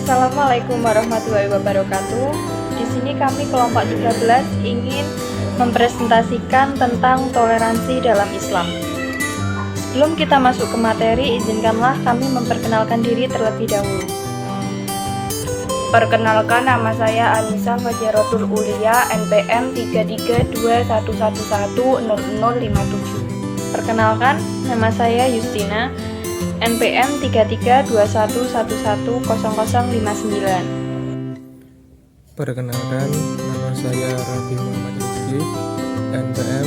Assalamualaikum warahmatullahi wabarakatuh. Di sini kami kelompok 13 ingin mempresentasikan tentang toleransi dalam Islam. Sebelum kita masuk ke materi, izinkanlah kami memperkenalkan diri terlebih dahulu. Perkenalkan, nama saya Anissa Fajarotul Ulia, NPM 33211110057. Perkenalkan, nama saya Justina, NPM 3321110059. Perkenalkan, nama saya Raffi Muhammad Rizky, NPM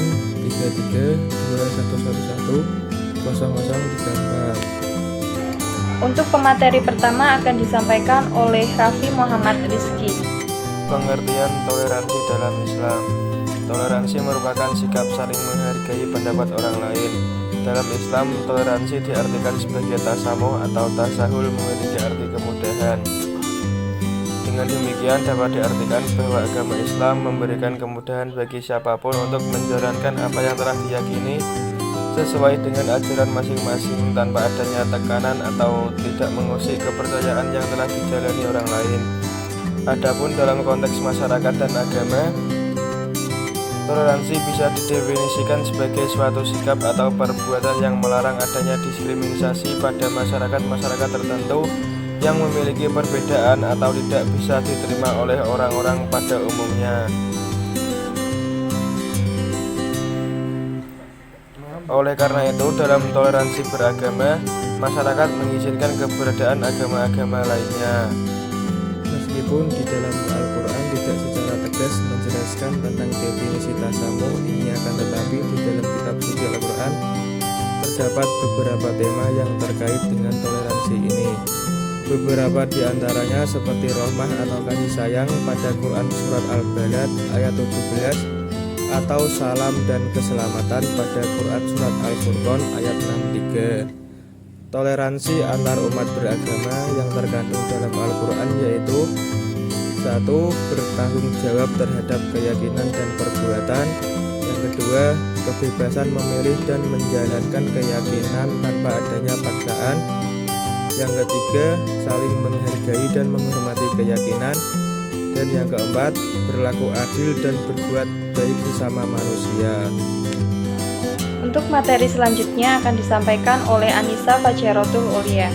3321110034. Untuk pemateri pertama akan disampaikan oleh Raffi Muhammad Rizky. Pengertian toleransi dalam Islam. Toleransi merupakan sikap saling menghargai pendapat orang lain. Dalam Islam, toleransi diartikan sebagai tasamuh atau tasahul, memiliki arti kemudahan. Dengan demikian dapat diartikan bahwa agama Islam memberikan kemudahan bagi siapapun untuk menjalankan apa yang telah diyakini sesuai dengan ajaran masing-masing tanpa adanya tekanan atau tidak mengusik kepercayaan yang telah dijalani orang lain. Adapun dalam konteks masyarakat dan agama, toleransi bisa didefinisikan sebagai suatu sikap atau perbuatan yang melarang adanya diskriminasi pada masyarakat tertentu yang memiliki perbedaan atau tidak bisa diterima oleh orang-orang pada umumnya. Oleh karena itu, dalam toleransi beragama, masyarakat mengizinkan keberadaan agama-agama lainnya. Meskipun di dalam Al-Quran tidak secara tegas menjelaskan tentang definisi tasamuh ini, akan tetapi di dalam kitab suci Al-Quran terdapat beberapa tema yang terkait dengan toleransi ini. Beberapa di antaranya seperti rahmah atau kasih sayang pada Quran surat Al-Balad ayat 17, atau salam dan keselamatan pada Quran surat Al-Furqan ayat 63. Toleransi antar umat beragama yang terkandung dalam Al-Quran yaitu: 1. Bertanggung jawab terhadap keyakinan dan perbuatan. Yang kedua, kebebasan memilih dan menjalankan keyakinan tanpa adanya paksaan. Yang ketiga, saling menghargai dan menghormati keyakinan. Dan yang keempat, berlaku adil dan berbuat baik sesama manusia. Untuk materi selanjutnya akan disampaikan oleh Anissa Fajarotul Ulia.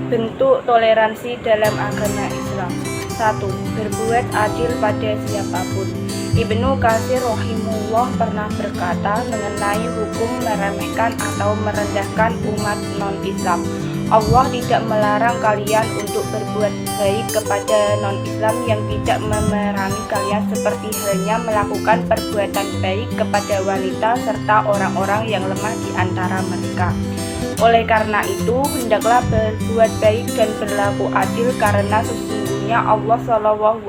Bentuk toleransi dalam agama Islam. 1. Berbuat adil pada siapapun. Ibnu Katsir rahimahullah pernah berkata mengenai hukum meremehkan atau merendahkan umat non-Islam. Allah tidak melarang kalian untuk berbuat baik kepada non-Islam yang tidak memerangi kalian, seperti halnya melakukan perbuatan baik kepada wanita serta orang-orang yang lemah di antara mereka. Oleh karena itu, hendaklah berbuat baik dan berlaku adil, karena sesungguhnya Allah SAW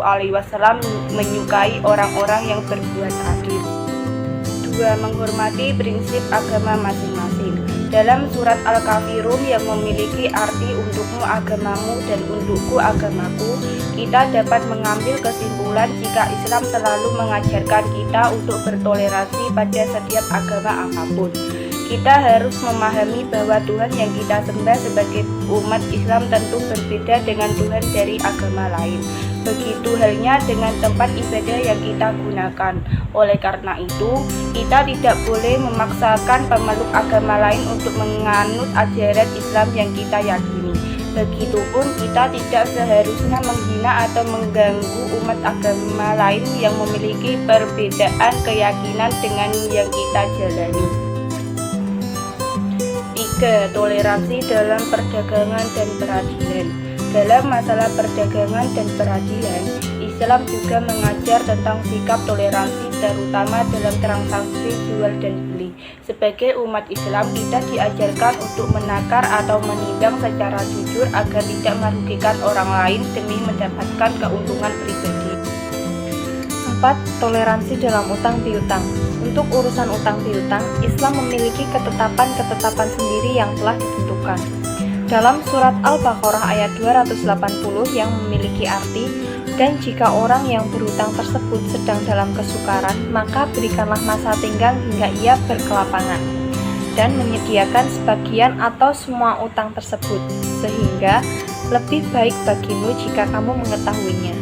menyukai orang-orang yang berbuat adil. 2. Menghormati prinsip agama masing-masing. Dalam surat Al-Kafirun yang memiliki arti untukmu agamamu dan untukku agamaku, kita dapat mengambil kesimpulan jika Islam selalu mengajarkan kita untuk bertoleransi pada setiap agama apapun. Kita harus memahami bahwa Tuhan yang kita sembah sebagai umat Islam tentu berbeda dengan Tuhan dari agama lain. Begitu halnya dengan tempat ibadah yang kita gunakan. Oleh karena itu, kita tidak boleh memaksakan pemeluk agama lain untuk menganut ajaran Islam yang kita yakini. Begitupun kita tidak seharusnya menghina atau mengganggu umat agama lain yang memiliki perbedaan keyakinan dengan yang kita jalani. 3. Toleransi dalam perdagangan dan peradilan. Dalam masalah perdagangan dan peradilan, Islam juga mengajar tentang sikap toleransi, terutama dalam transaksi jual dan beli. Sebagai umat Islam, kita diajarkan untuk menakar atau menimbang secara jujur agar tidak merugikan orang lain demi mendapatkan keuntungan pribadi. 4. Toleransi dalam utang piutang. Untuk urusan utang piutang, Islam memiliki ketetapan-ketetapan sendiri yang telah ditentukan. Dalam surat Al-Baqarah ayat 280 yang memiliki arti, dan jika orang yang berhutang tersebut sedang dalam kesukaran, maka berikanlah masa tinggal hingga ia berkelapangan, dan menyediakan sebagian atau semua utang tersebut, sehingga lebih baik bagimu jika kamu mengetahuinya.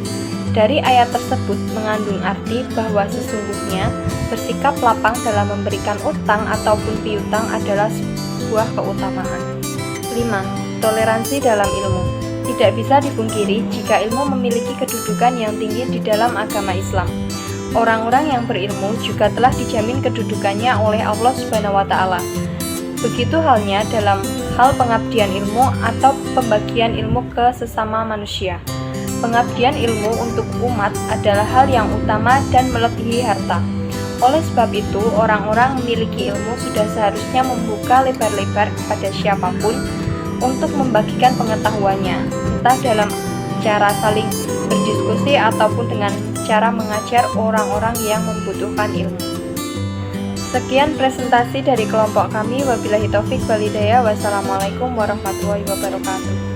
Dari ayat tersebut mengandung arti bahwa sesungguhnya bersikap lapang dalam memberikan utang ataupun piutang adalah sebuah keutamaan. 5. Toleransi dalam ilmu. Tidak bisa dipungkiri jika ilmu memiliki kedudukan yang tinggi di dalam agama Islam. Orang-orang yang berilmu juga telah dijamin kedudukannya oleh Allah Subhanahu wa Ta'ala. Begitu halnya dalam hal pengabdian ilmu atau pembagian ilmu ke sesama manusia. Pengabdian ilmu untuk umat adalah hal yang utama dan melebihi harta. Oleh sebab itu, orang-orang memiliki ilmu sudah seharusnya membuka lebar-lebar kepada siapapun untuk membagikan pengetahuannya, entah dalam cara saling berdiskusi ataupun dengan cara mengajar orang-orang yang membutuhkan ilmu. Sekian presentasi dari kelompok kami. Wabillahi taufik wal hidayah. Wassalamualaikum warahmatullahi wabarakatuh.